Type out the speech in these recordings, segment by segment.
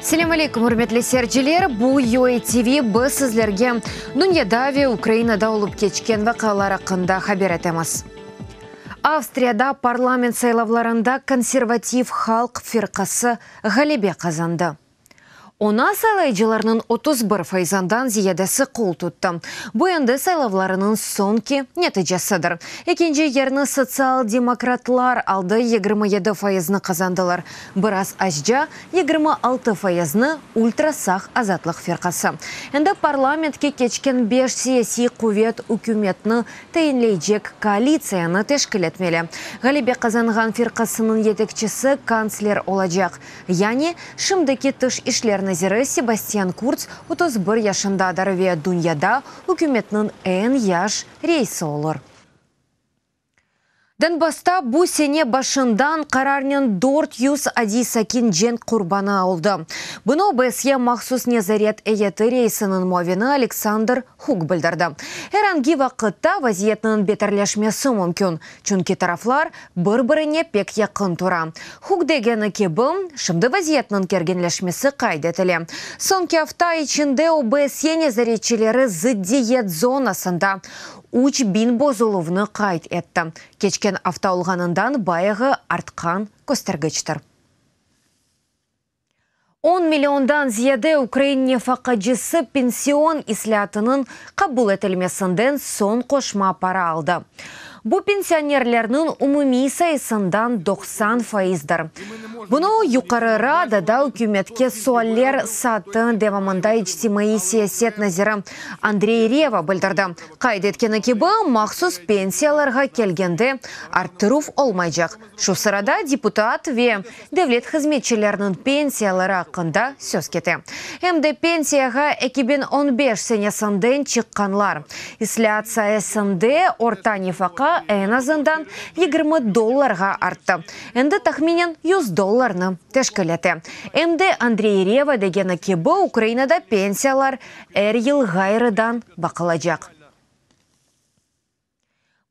Селем алейкум, урметлі серджелер. Бұл ЮАТВ біз сізлерге Дүниедаве Украинада олып кечкен вақалар ақында хабер етеміз. Австрияда парламент сайлавларында консерватив халық фирқасы ғалебе қазанды. Она сайлайчыларның 31% зиядасы қол тұтты. Бұйынды сайлавларының сонки нәтижесідір. Екінші ерні социал-демократлар алды 27% қазандылар. Біраз ажжа 26% ультрасақ азатлық фирқасы. Енді парламентке кечкен 5 саяси құвет үкіметні тейінлейджек коалицияны тешкіл етмелі. Ғалебе қазанған фирқасының етекчісі канцлер олажақ. Яни шымдекі түш ішлерні Назиры Себастьян Курц 31 яшында дарве Дүнияда үкіметнің ән яш рейсі олыр. Донбасста бұ сене башындан қарарнен 401 сакин жен құрбаны алды. Бұны ОБСЕ мақсус незарет әйеті рейсінің мовені Александр Хук білдірді. Әранги вақытта вазиетінің бетерлешмесі мүмкін, чүнки тарафлар бір-біріне пек яқын тұра. Хук дегені кебім, шымды вазиетінің кергенлешмесі қайдетілі. Сонки авта içinde ОБСЕ незаретчілері зиддиет зонасында уч бин бозулывны қайт етті. Кечкен авто олғанындан байығы артқан көстергіштір. 10 миллиондан зияде Украине фақаджысы пенсион ислятының қабыл етілмесінден сон қошма пара алды. Бұ пенсионерлерінің умуми сайысындан 90%. Бұны юқарыра да үкіметке суаллер сатын девамында ичтимаи саясет назиры Андрей Рева білдірді. Қайдеткені кебі мақсус пенсияларға келгенде арттыруф олмайжақ. Шу сырада депутат ве девлет қызметчелерінің пенсиялары ақында сөз кете. Әмді пенсияға 2015 сенесінден чыққанлар. Ислят саясынде ортани фақа en azından $20 артты. Енді тахминен $100 тешкіл еті. Әмді Андрей Рева дегені кебі Украинада пенсиялар әр ел ғайрыдан бақылажақ.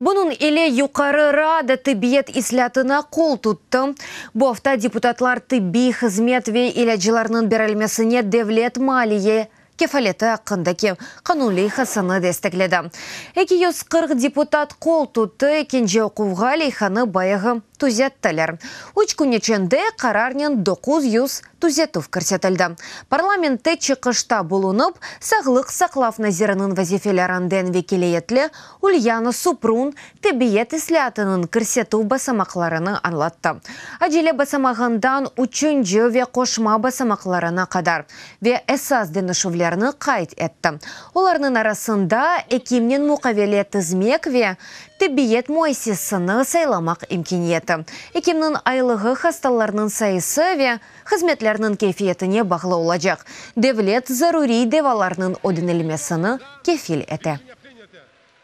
Бұның еле юқарыра да тибет ислятына қол тұтты. Бұ авта депутатлар тибби қызмет ве иләджіларының берілмесіне девлет малие кефалеті ақындаки қанули хасаны дестекледі. 240 депутат қол тұтты, кенже оқуға лейханы байығы түзеттілер. Үч күнеченде қарарнен 900 түзетув көрсетілді. Парламентте чықышта болынып, сағлық сақлав назирының вазифелерінден векелеетлі Ульяна Супрун тебиет ислятының көрсету басамақларыны анлатты. Аджеле басамағындан үшінші ве қошма басамақларына қадар ве әсаз денішувлеріні қайт етті. Оларының арасында екімнен мұқавеле тізмек ве тебиет мойсесіні сайламақ имкенеті. Екімнің айлығы хасталарының сайысы ве қызметлерінің кефиетіне бағылы олажақ. Девлет зарури деваларының одинелмесіні кефил еті.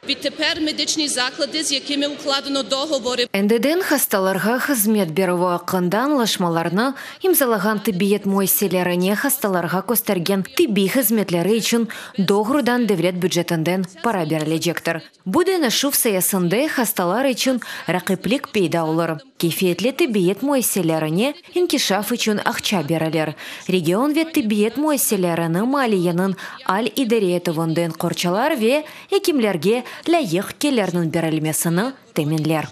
Відтепер медичні заклади, з якими укладено договори. Әндеден хасталарға қызмет беруі ақындан лашмаларны имзалаған тибиет мойселеріне хасталарға көстерген тибби қызметлері үшін доғырдан девлет бюджетінден пара берілежектір. Будені шуф саясынды хасталар үшін рақиплік пейда олыр. Кефиетлі тибиет мойселеріне инкишаф үшін ақча берілер. Регион вет тибиет мойселеріні малиянын аль-идариетовынден қорчалар ве екімлерге ләйіқ келерінің берілмесіні теменлер.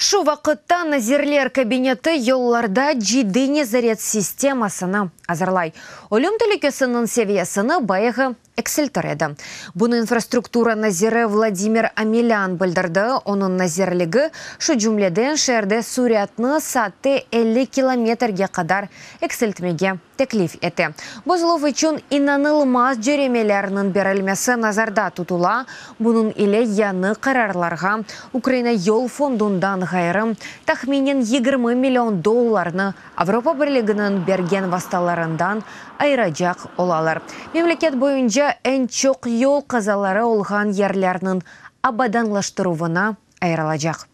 Шу вақытта назирлер кабинеті елларда жиды незарет системасыны азырлай. Олым түлікесінің севиясыны байығы эксельтіреді. Бұны инфраструктура назиры Владимир Амелян білдірді. Оның назирлігі шу жүмледен шерде суриятны саты 50 километрге қадар эксельтмеге теклиф еті. Бұзылув үшін инанылмаз жүремелерінің берілмесі назарда тұтыла. Бұның иле яны қарарларға Украина ел фондундан ғайрым тахминен $20 миллион Авропа бірлігінің берген васталарından айрajақ олалар. Мемлекет бойынша ән чоқ ел қазалары олған ерлерінің абаданлаштыруына айралажақ.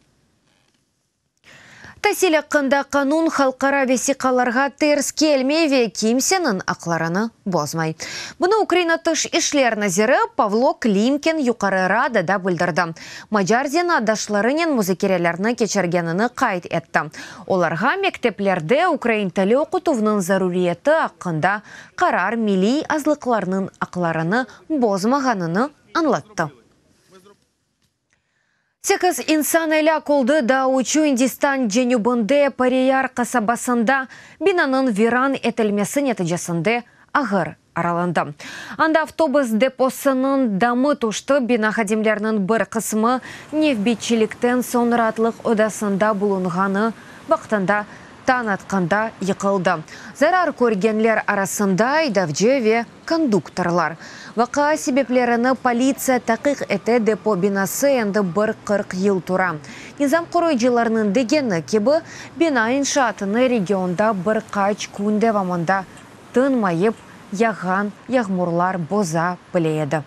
Тасиле қында қанун халқара весиқаларға терс келмеве кимсенін ақларыны бозмай. Бұны Украина тыш ишлер назиры Павло Климкин юқары радада білдірді. Мажарзен адашларының музыкерелеріні кечергеніні қайт етті. Оларға мектеплерде Украин тілі оқытуының заруриеті ақында қарар милли азлықларының ақларыны бозмағаныны анлатты. Секіз инсан әлі қолды да учу Индистан женюбынде Парияр қасабасында бинанын виран етілмесі нәтижесінде ағыр араланды. Анда автобус депосының дамы тұшты бина хадимлерінің бір қысымы нефбетчіліктен соңыратлық одасында бұлынғаны вақтанда таң атқанда йықылды. Зарар көргенлер арасында идавжеве кондукторлар. Вақа себеплеріні полиция тақиқ әті депо бинасы енді 40 ел тұра. Низам құройжыларының дегені кебі бина иншатыны регионда бір қач күнде ваманда тынмайып, яған, яғмурлар боза білейді.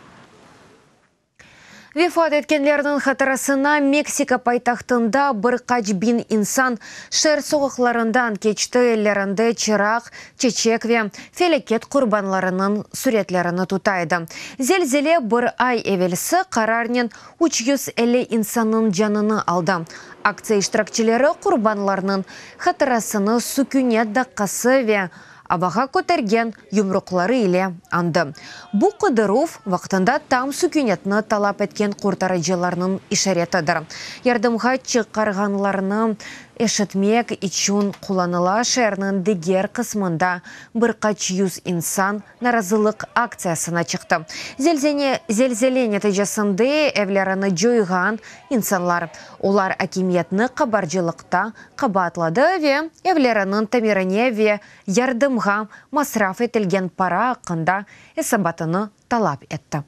Вефат еткенлердің қатарасына Мексика пайтақтында бір қач бин инсан шер соғықларындан кечті еллерінде чирақ, чечекве, фелекет құрбанларының суретлеріні тұтайды. Зелзеле бір ай евелісі қарарнен 350 инсанның жаныны алды. Акция иштиракчилері құрбанларының қатарасыны сүкүнет даққасы ве абаға көтерген юмруқлары иле анды. Бұ қыдырув вақтында там сүкінетіні талап еткен құртарыжыларының ишаретідір. Ярдымға чықарғанларының эшетмек ичун құланыла шәрінің дегер қысмында бір қач юз инсан наразылық акциясына чықты. Зелзеле нәтижесінде әвлеріні жойған инсанлар. Олар акимиетіні қабаржылықта қабатлады ве әвлерінің тамиріне ве ярдымға масраф етілген пара ақында есабатыны талап етті.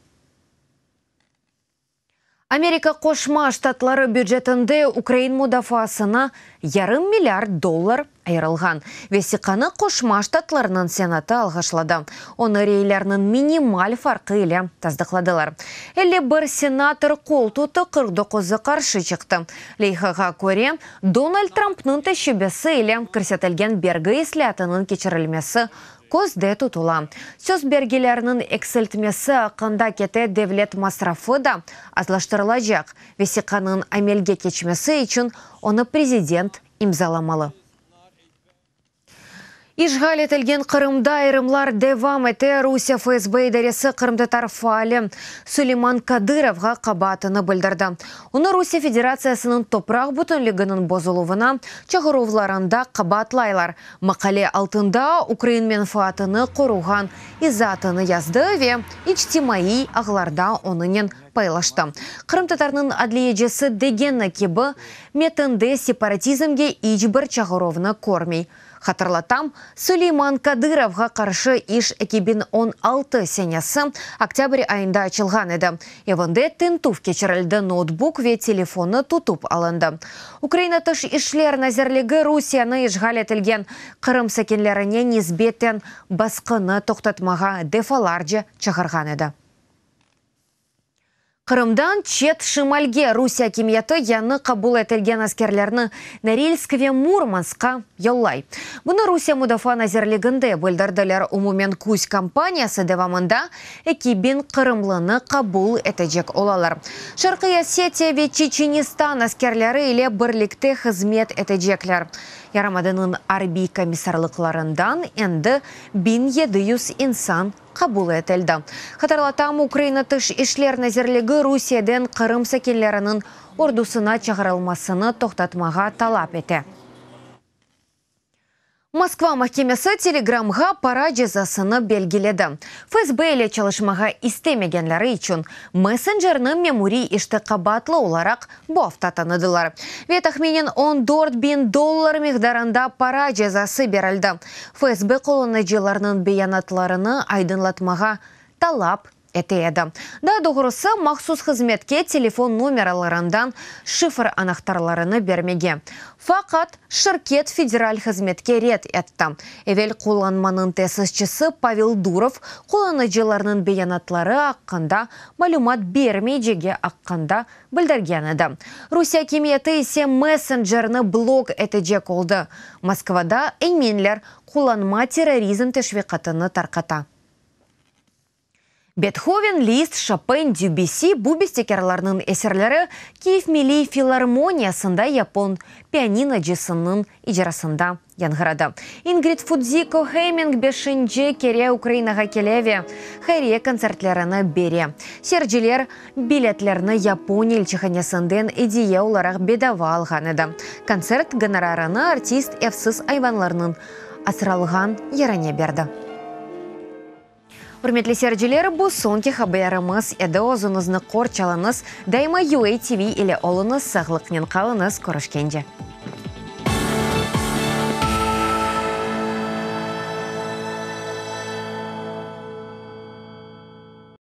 Америка Қошма Штатлары бюджетінде Украин мудафасына $1,5 миллиард айырылған. Весиқаны Қошма Штатларының сенаты алғашлады. Оны рейлерінің минималь фарқы еле таздықладылар. Әлі бір сенатор қол тұты 49-ы қаршы чықты. Лейхаға көре, Дональд Трампның тәшібесі еле көрсетілген бергі ислятының кечірілмесі көзде тұтыла. Сөз бергелерінің эксілтмесі ақында кете девлет масрафы да азлаштырылажақ. Весиқаның амелге кечмесі үшін оны президент имзаламалы. Ишғал етілген Қырымда айрымлар девам әте Русия ФСБ идаресі Қырымды тарфалі Сулейман Кадыровға қабатыны білдірді. Оны Русия Федерациясының топрақ бүтінлігінің бозылуына чағырувларында қабатлайлар. Мақале алтында Украин менфаатыны қоруған изатыны язды ве ичтимаи ағыларда онымен пайлашты. Қырым татарының адлиежесі дегені кебі метінде сепаратизмге ичбір чағыровны кормей. Хатырлатам, Сулейман Кадыровға қаршы иш 2016 сенесі октябрь айында açылған еді. Евінде тентув кечірілді ноутбук ве телефоны тұтып алынды. Украина тыш ишлер назерлігі Русияны ишғал етілген Қырым сәкенлеріне низбеттен басқыны тоқтатмаға дефаларджы чағырған еді. Қырымдан чет шымальге Русия кеметі яны қабыл етілген аскерлеріні Норильск-ве Мурманска яллай. Бұны Русия мудафа назерлігінде білдірділер умумен кусь компаниясы девамында экибин Қырымлыны қабыл етежек олалар. Шарқы Осетия ве Чеченистан аскерлері иле бірлікте хызмет етежеклер. Ярамадының арби комиссарлықларындан енді 1700 инсан қабыл етілді. Қатарлатам Украина тыш ишлер назерлігі Русиядан Қырым сәкенлерінің ордусына чағырылмасыны тоқтатмаға талап еті. Москва махкемесі телеграмға пара жазасыны белгіледі. ФСБ еле çalışмаға істемегенлері үшін мессенджерінің мемури ішті қабатлы оларақ бұафта таныдылар. Ветахменен $14,000 мегдарында пара жазасы берілді. ФСБ қолынажыларының бейанатларыны айдынлатмаға талап этеді. Да doğrusu махсус хызметке телефон номерларындан шифр анахтарларыны бермеге. Фақат шirket федераль хызметке рет етті. Эвел қоланманын тесісчісі Павел Дуров қоланыжыларының бейанатлары аққанда малюмат бермейдеге аққанда білдірген еді. Русия кеметі есе мессенджерні блок етеже қолды. Москвада әйменлер қоланма терроризм тешвиқатыны тарқата. Бетховен, Лист, Шопен, Дюбюсси бу бестекерларның әсерлері Киев Милли филармониясында япон пианино-джисының ижрасында яңғырады. Ингрид Фудзико Хейминг бешінже кере Украинаға келеве хайрия концертлеріні бере. Серджелер билетлеріні Япония елчіханесінден идея оларақ бедава алған еді. Концерт гонорарыны артист Эвсіз айванларының асыралған еріне берді. Үрметлі серджелері бұл сонки хабарымыз еді озынызны қорчалыныз, дайма UA TV или олыныз сағлықнен қалыныз көрішкенде.